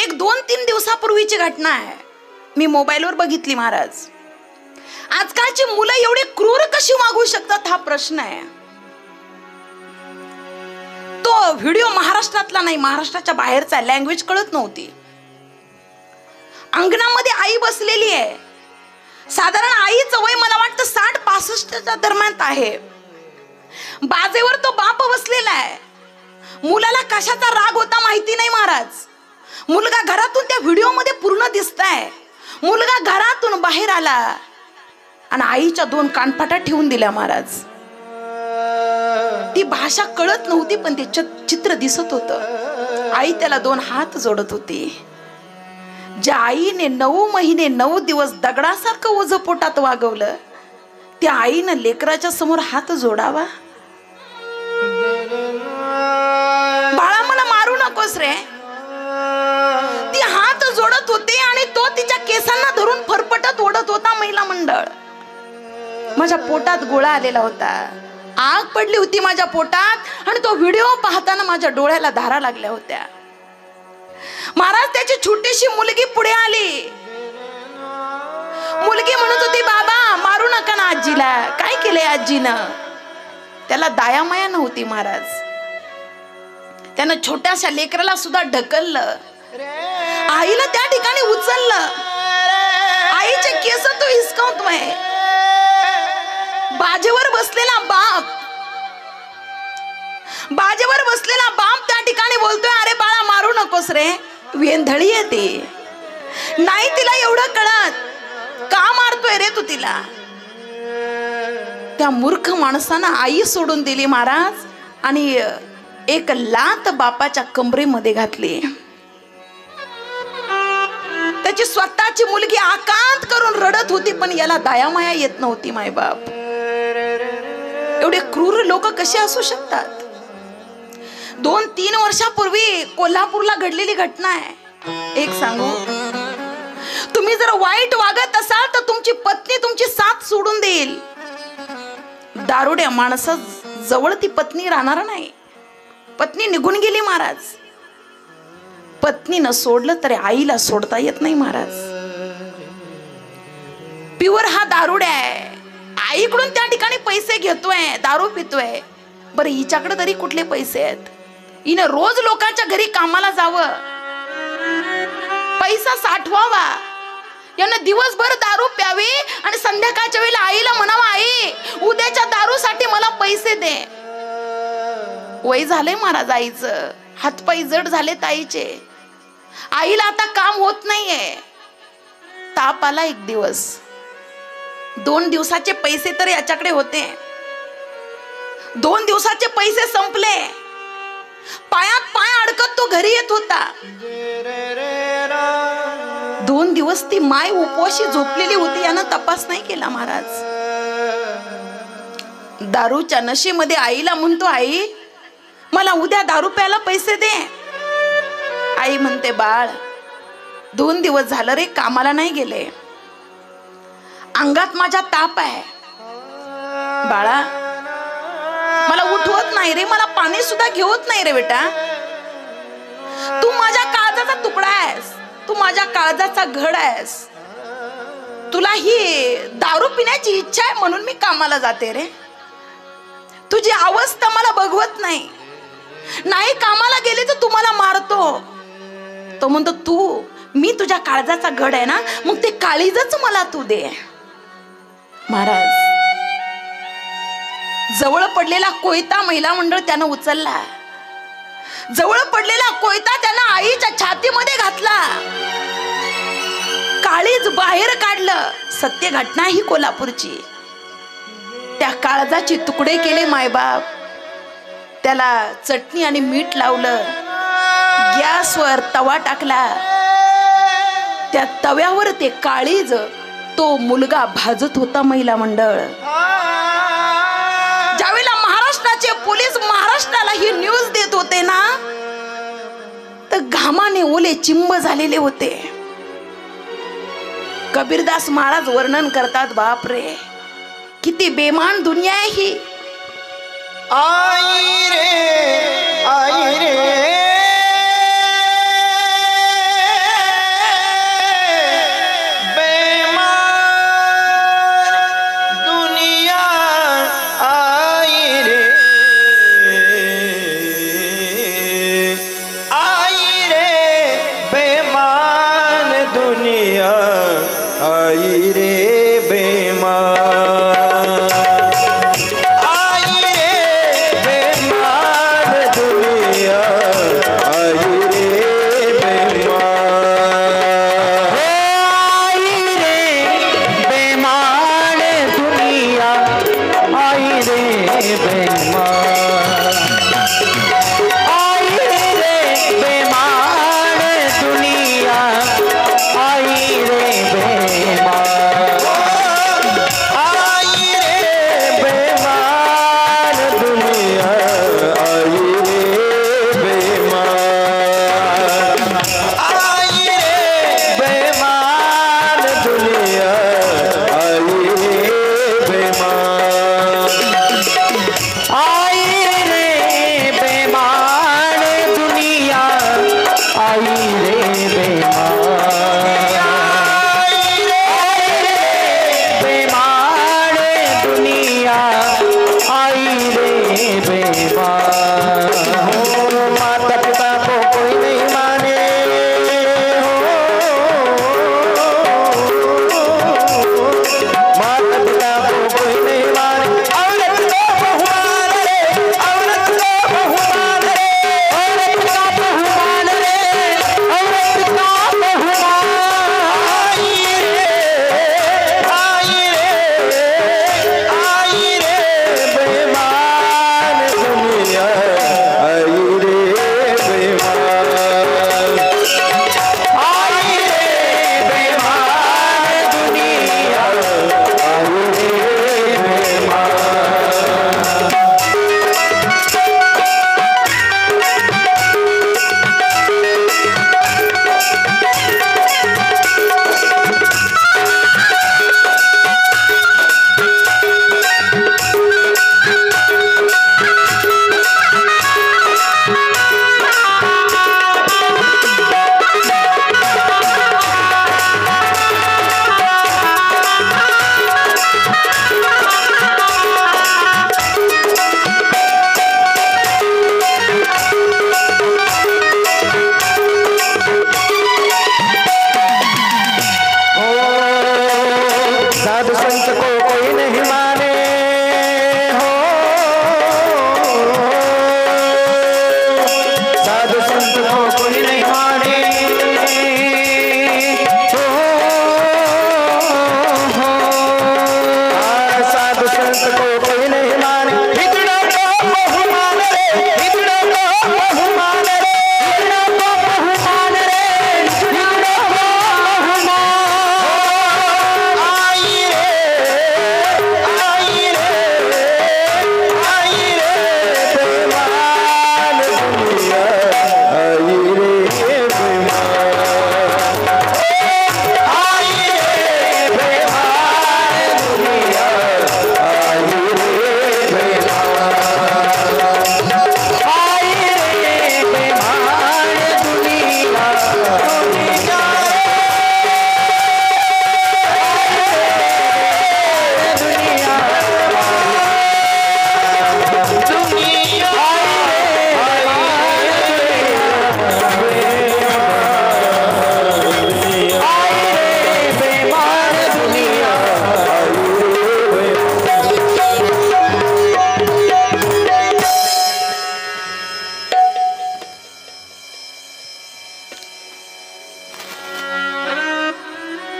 एक 2-3 दिवसापूर्वीची घटना आहे, मी मोबाईलवर बघितली महाराज. आजकालची मुलं एवढी क्रूर कशी वागू शकतात हा प्रश्न आहे. तो व्हिडिओ महाराष्ट्रातला नाही, महाराष्ट्राच्या बाहेरचा. लँग्वेज कळत नव्हती. अंगणामध्ये आई बसलेली आहे. साधारण आईचं वय मला वाटतं 60-65च्या दरम्यान आहे. बाजेवर तो बाप बसलेला आहे. मुलाला कशाचा राग होता माहिती नाही महाराज. मुलगा घरातून त्या व्हिडिओ मध्ये पूर्ण दिसताय. मुलगा घरातून बाहेर आला आणि आईच्या 2 कानफाटा ठेवून दिल्या महाराज. ती भाषा कळत नव्हती पण ते चित्र दिसत होतं. आई त्याला 2 हात जोडत होती. ज्या आईने 9 महिने 9 दिवस दगडासारखं ओझं पोटात वागवलं, त्या आईनं लेकराच्या समोर हात जोडावा. बाळा मला मारू नकोस रे. ती हात जोडत होती आणि तो तिच्या केसांना धरून फरफटत ओढत होता. महिला मंडळ, माझ्या पोटात गोळा आलेला होता. आग पडली होती माझ्या पोटात आणि तो व्हिडिओ पाहताना माझ्या डोळ्याला धारा लागल्या होत्या. महाराज, त्याची छोटीशी मुलगी पुढे आली. मुलगी म्हणत होती, बाबा मारू नका ना आजीला. काय केलंय आजीनं? त्याला दायामाया नव्हती महाराज. त्यानं छोट्याशा लेकराला सुद्धा ढकललं. आईला त्या ठिकाणी उचललं. आईचे केस तो हिसकावतोय. बाजेवर बसलेला बाप त्या ठिकाणी बोलतोय, अरे बाळा मारू नकोस रे, वेंधळी येते. नाही तिला एवढं कळत. का मारतोय रे तू तिला? त्या मूर्ख माणसानं आई सोडून दिली महाराज आणि एक लात बापाच्या कमरेमध्ये घातली. त्याची स्वतःची मुलगी आकांत करून रडत होती पण याला दयामाया येत नव्हती. मायबाप एवढे क्रूर लोक कसे असू शकतात? 2-3 वर्षापूर्वी कोल्हापूरला घडलेली घटना आहे. एक सांगू, तुम्ही जर वाईट वागत असाल तर तुमची पत्नी तुमची साथ सोडून देईल. दारुड्या माणसा जवळ ती पत्नी राहणार नाही. पत्नी निघून गेली महाराज. पत्नीनं सोडलं तरी आईला सोडता येत नाही महाराज. प्युअर हा दारुड्या आहे. आईकडून त्या ठिकाणी पैसे घेतोय, दारू पितोय. बरं, हिच्याकडे तरी कुठले पैसे आहेत? हिनं रोज लोकांच्या घरी कामाला जावं, पैसा साठवावा. यानं दिवसभर दारू प्यावी आणि संध्याकाळच्या वेळेला आईला म्हणावं, आई उद्याच्या दारूसाठी मला पैसे दे. वय झालंय महाराज आईचं. हातपाय जड झालेत आईचे. आईला आता काम होत नाहीये. ताप आला एक दिवस. 2 दिवसाचे पैसे तर याच्याकडे होते. 2 दिवसाचे पैसे संपले. पायात पाय अडकत तो घरी येत होता. 2 दिवस ती माय उपवाशी झोपलेली होती. यानं तपास नाही केला महाराज. दारूच्या नशेमध्ये आईला म्हणतो, आई मला उद्या दारू प्यायला पैसे दे. आई म्हणते, बाळ 2 दिवस झालं रे कामाला नाही गेले. अंगात माझ्या ताप आहे. बाळा मला उठवत नाही रे, मला पाणी सुद्धा घेवत नाही रे बेटा. तू माझ्या काळजाचा तुकडा आहेस, तू माझ्या काळजाचा घड आहेस. तुला ही दारू पिण्याची इच्छा आहे म्हणून मी कामाला जाते रे. तुझी अवस्था मला बघवत नाही. नाही कामाला गेले तर तू मला मारतो. तो म्हणतो, तू मी तुझ्या काळजाचा घड आहे ना, मग ते काळीजच मला तू दे. महाराज, जवळ पडलेला कोयता महिला मंडळ त्यानं उचलला. जवळ पडलेला कोयता त्यानं आईच्या छातीमध्ये घातला. काळीज बाहेर काढलं. सत्य घटना ही कोल्हापूरची. त्या काळजाचे तुकडे केले मायबाप. त्याला चटणी आणि मीठ लावलं. गॅसवर तवा टाकला. त्या तव्यावर ते काळीज तो मुलगा भाजत होता. महिला मंडळ, ज्यावेळेला महाराष्ट्राचे पोलीस महाराष्ट्राला ही न्यूज देत होते ना, तर घामाने ओले चिंब झालेले होते. कबीरदास महाराज वर्णन करतात, बाप रे किती बेमान दुनिया आहे ही. आई रे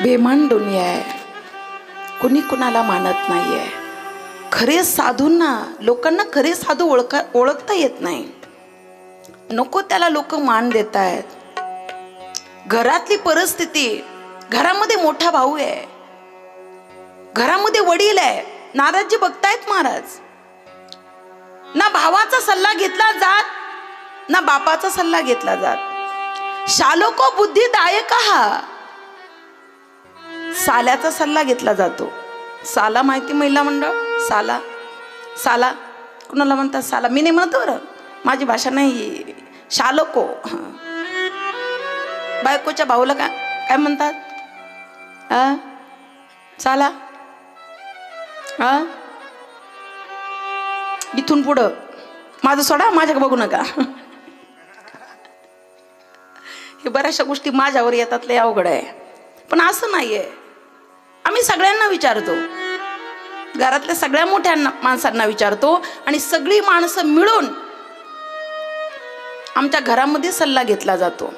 बेमान दुनिया आहे, कुणी कुणाला मानत नाहीये. खरे साधूंना, लोकांना खरे साधू ओळखता येत नाही. नको त्याला लोक मान देत आहेत. घरातली परिस्थिती, घरामध्ये मोठा भाऊ आहे, घरामध्ये वडील आहे, नाराजी बघतायत महाराज. ना भावाचा सल्ला घेतला जात, ना बापाचा सल्ला घेतला जात. शालोको बुद्धिदायक हा, साल्याचा सल्ला घेतला जातो. साला माहिती महिला मंडळ, साला साला कुणाला म्हणतात साला, मी नाही म्हणत बरं, माझी भाषा नाही. शालोको, बायकोच्या भाऊला काय म्हणतात? साला. इथून पुढं माझं सोडा, माझ्या बघू नका. हे बऱ्याचशा गोष्टी माझ्यावर येतात, लय अवघड आहे. पण असं नाहीये, आम्ही सगळ्यांना विचारतो, घरातल्या सगळ्या मोठ्या माणसांना विचारतो आणि सगळी माणसं मिळून आमच्या घरामध्ये सल्ला घेतला जातो.